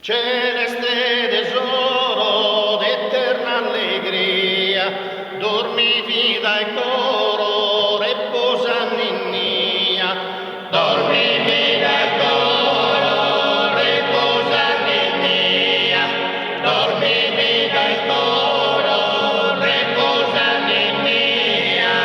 Celeste tesoro d'eterna allegria, dormi vita e coro, riposa ninnia. Dormi vita e coro, riposa ninnia. Dormi vita e coro, riposa ninnia.